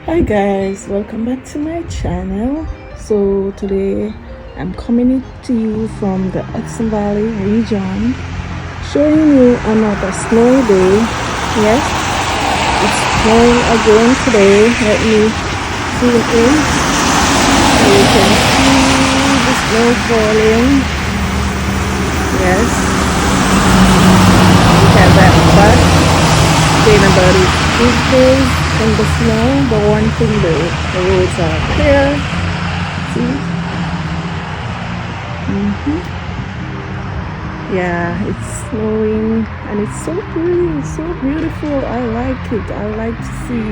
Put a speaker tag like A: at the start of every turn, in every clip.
A: Hi guys, welcome back to my channel. So today I'm coming to you from the Hudson Valley region, showing you another snowy day. Yes, it's snowing again today. Let me zoom in so you can see the snow falling. Yes, look at that bus saying about its good days in the snow, but one thing though, the roads are clear. See? Yeah, it's snowing and it's so pretty, so beautiful. I like it. I like to see.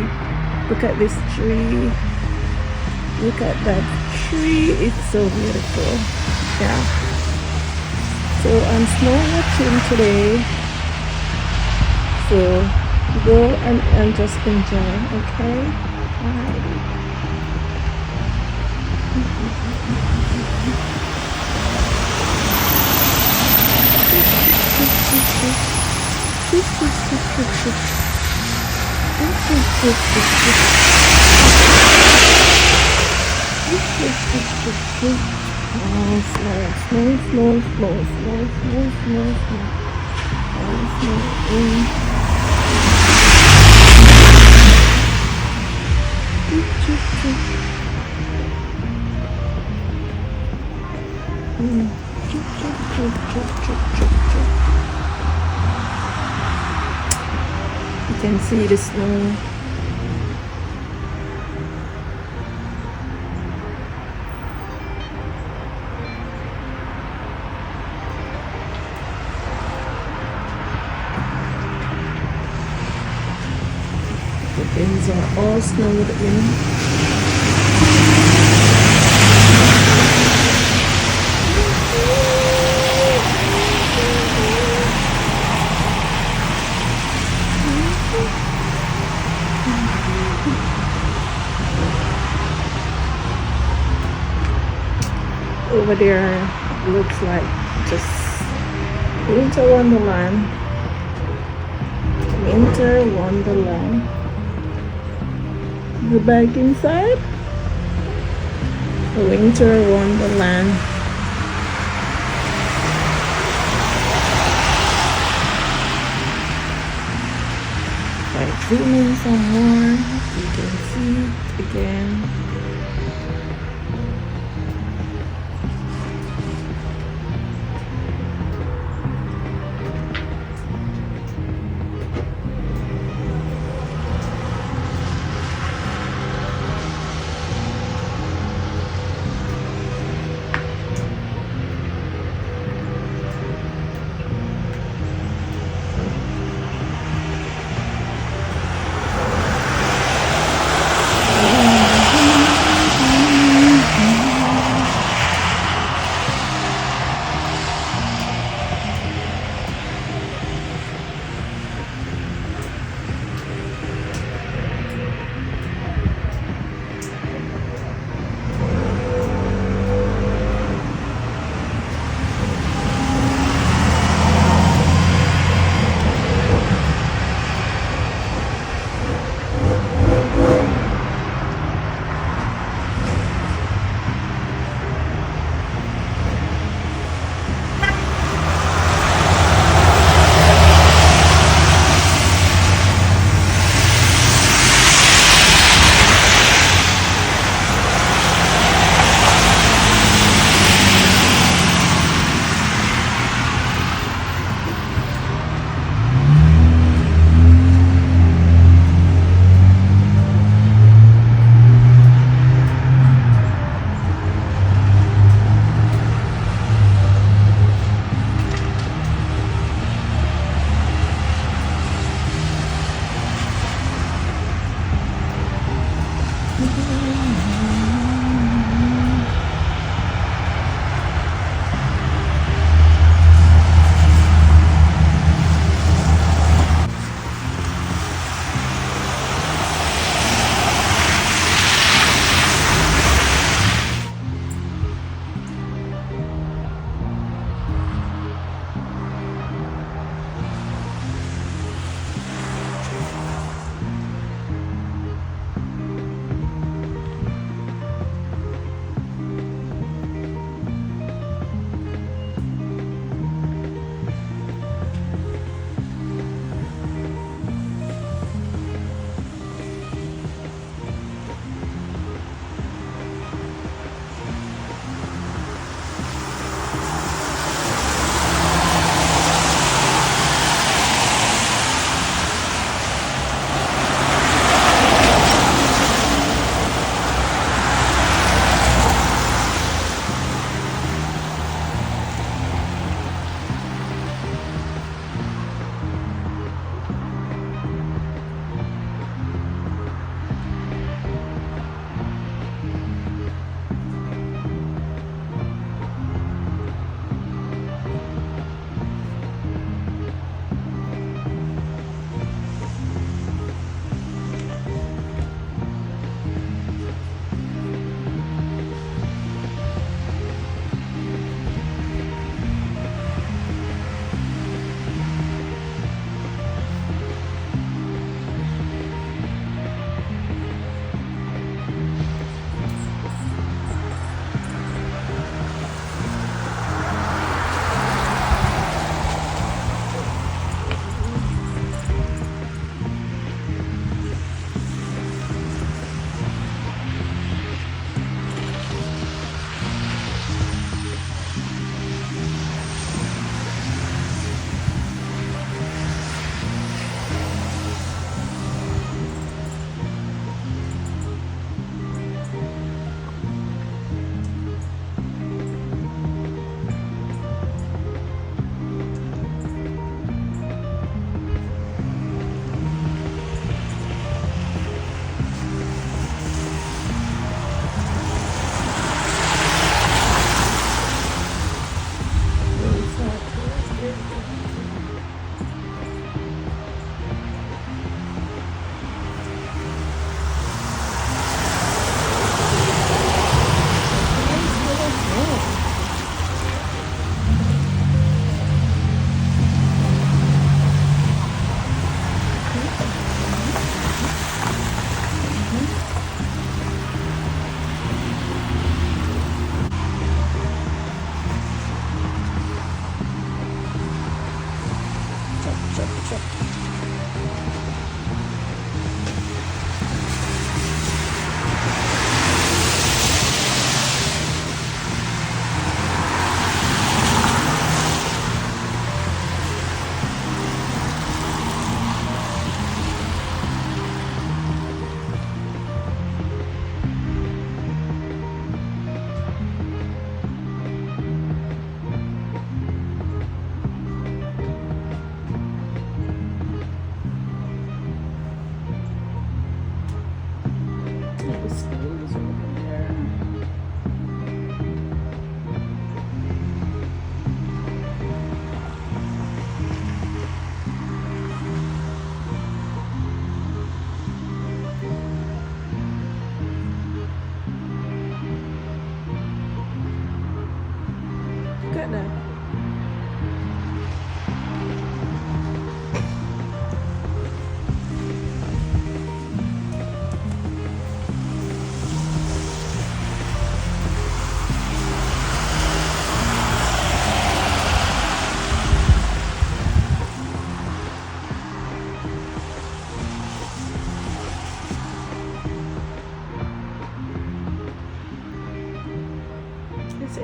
A: Look at this tree. Look at that tree. It's so beautiful. Yeah. So I'm snow watching today. So go and just enjoy, okay? Alright. Snow, snow, snow, snow, snow, snow, snow, snow, snow. You can see the snow. The bins are all snowed in. Over there looks like just winter wonderland. Winter wonderland. The back inside, the winter wonderland. By zooming some more, you can see it again.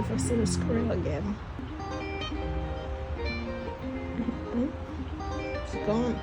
A: if I see the squirrel again. It's gone.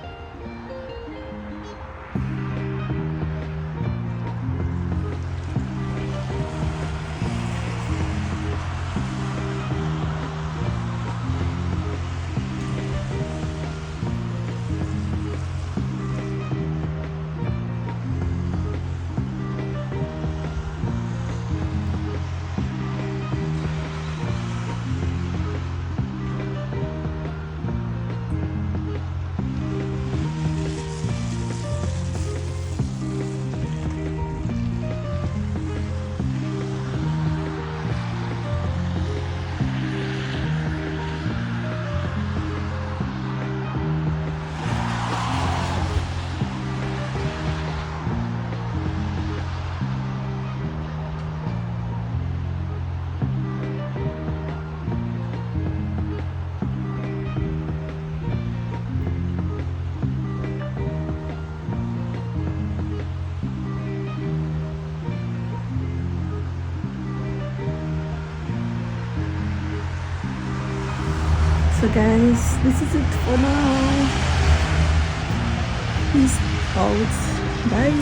A: So guys, this is it for now. Peace out. Bye.